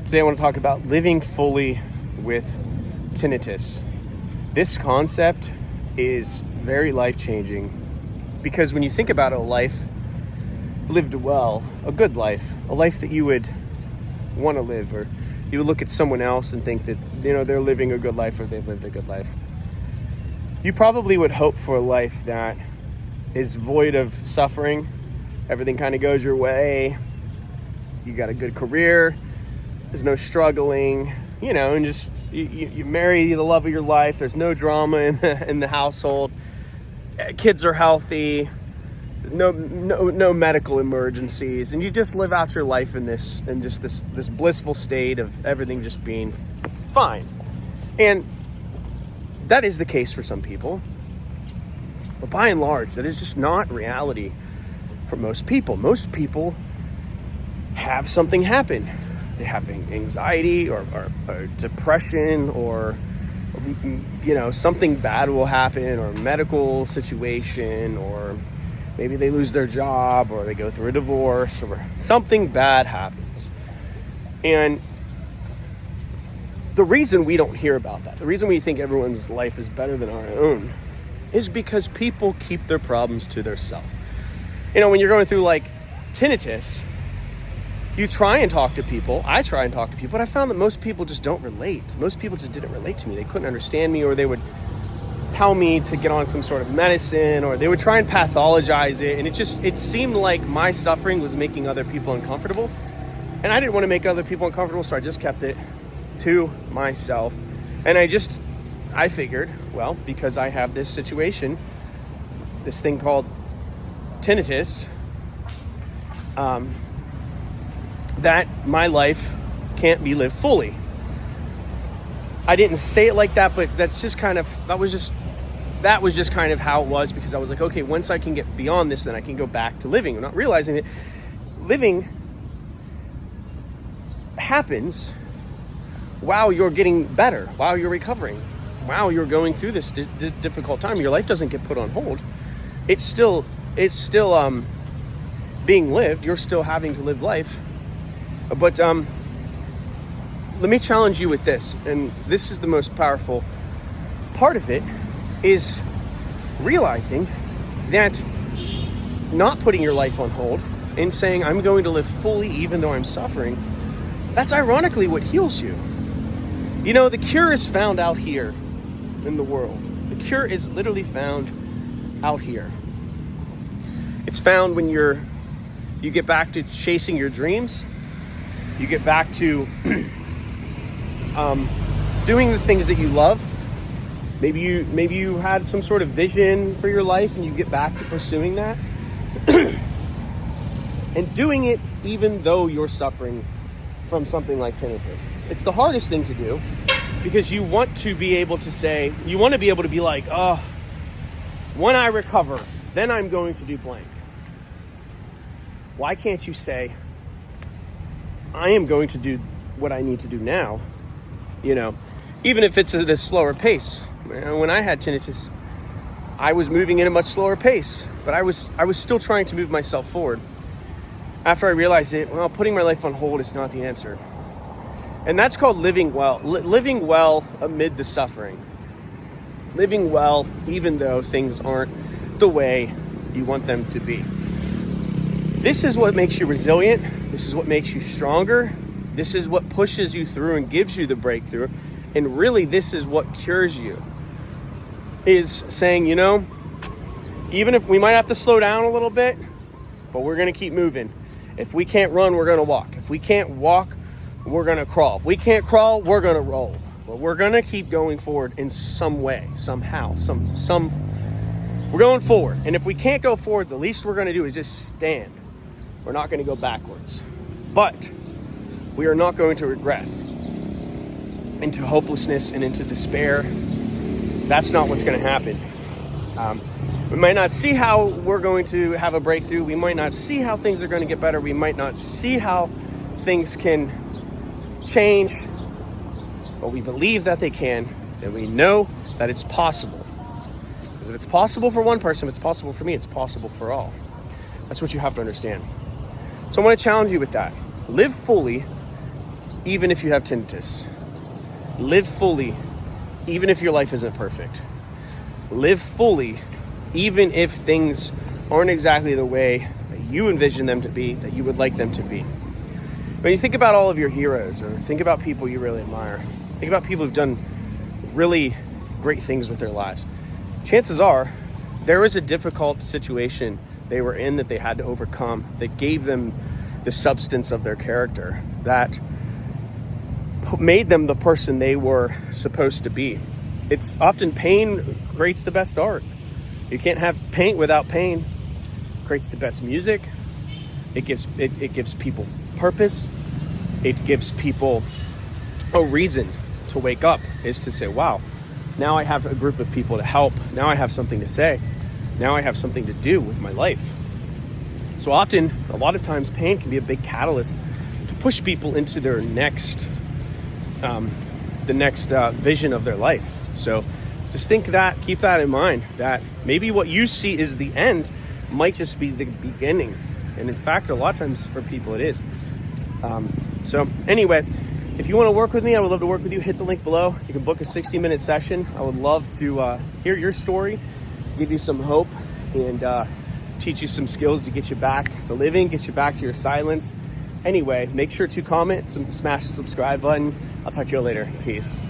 Today I want to talk about living fully with tinnitus. This concept is very life-changing because when you think about a life lived well, a good life, a life that you would want to live, or you would look at someone else and think that, they're living a good life or they've lived a good life. You probably would hope for a life that is void of suffering. Everything kind of goes your way. You got a good career. There's no struggling, and just you marry the love of your life. There's no drama in the household. Kids are healthy. No medical emergencies, and you just live out your life in this blissful state of everything just being fine. And that is the case for some people, but by and large, that is just not reality for most people. Most people have something happen. They have anxiety or depression, or something bad will happen, or a medical situation, or maybe they lose their job, or they go through a divorce, or something bad happens. And the reason we don't hear about that, the reason we think everyone's life is better than our own, is because people keep their problems to themselves. When you're going through like tinnitus, you try and talk to people. I try and talk to people, but I found that most people just don't relate. Most people just didn't relate to me. They couldn't understand me, or they would tell me to get on some sort of medicine, or they would try and pathologize it. And it seemed like my suffering was making other people uncomfortable. And I didn't want to make other people uncomfortable, so I just kept it to myself. And I figured, well, because I have this situation, this thing called tinnitus, that my life can't be lived fully. I didn't say it like that, but that was just kind of how it was, because I was like, okay, once I can get beyond this, then I can go back to living. I'm not realizing that living happens while you're getting better, while you're recovering, while you're going through this difficult time. Your life doesn't get put on hold. It's still being lived. You're still having to live life. But let me challenge you with this, and this is the most powerful part of it, is realizing that not putting your life on hold and saying, I'm going to live fully even though I'm suffering, that's ironically what heals you. The cure is found out here in the world. The cure is literally found out here. It's found when you get back to chasing your dreams. You get back to doing the things that you love. Maybe you had some sort of vision for your life, and you get back to pursuing that and doing it even though you're suffering from something like tinnitus. It's the hardest thing to do, because you want to be able to be like, oh, when I recover, then I'm going to do blank. Why can't you say, I am going to do what I need to do now, even if it's at a slower pace. When I had tinnitus, I was moving at a much slower pace, but I was still trying to move myself forward. After I realized putting my life on hold is not the answer. And that's called living well. Living well amid the suffering. Living well even though things aren't the way you want them to be. This is what makes you resilient. This is what makes you stronger. This is what pushes you through and gives you the breakthrough. And really, this is what cures you. Is saying, even if we might have to slow down a little bit, but we're going to keep moving. If we can't run, we're going to walk. If we can't walk, we're going to crawl. If we can't crawl, we're going to roll. But we're going to keep going forward in some way, somehow, we're going forward. And if we can't go forward, the least we're going to do is just stand. We're not going to go backwards. But we are not going to regress into hopelessness and into despair. That's not what's going to happen. We might not see how we're going to have a breakthrough. We might not see how things are going to get better. We might not see how things can change. But we believe that they can, and we know that it's possible. Because if it's possible for one person, if it's possible for me, it's possible for all. That's what you have to understand. So I want to challenge you with that. Live fully even if you have tinnitus. Live fully, even if your life isn't perfect. Live fully, even if things aren't exactly the way that you envision them to be, that you would like them to be. When you think about all of your heroes, or think about people you really admire, think about people who've done really great things with their lives, chances are there was a difficult situation they were in that they had to overcome that gave them the substance of their character, that made them the person they were supposed to be. It's often pain creates the best art. You can't have paint without pain. It creates the best music. It gives people purpose. It gives people a reason to wake up, is to say, wow, now I have a group of people to help. Now I have something to say. Now I have something to do with my life. So often, a lot of times, pain can be a big catalyst to push people into their next vision of their life. So just keep that in mind, that maybe what you see is the end might just be the beginning. And in fact, a lot of times for people it is. So anyway, if you want to work with me, I would love to work with you. Hit the link below. You can book a 60-minute session. I would love to hear your story, give you some hope, and teach you some skills to get you back to living, get you back to your silence. Anyway, make sure to comment, smash the subscribe button. I'll talk to you later. Peace.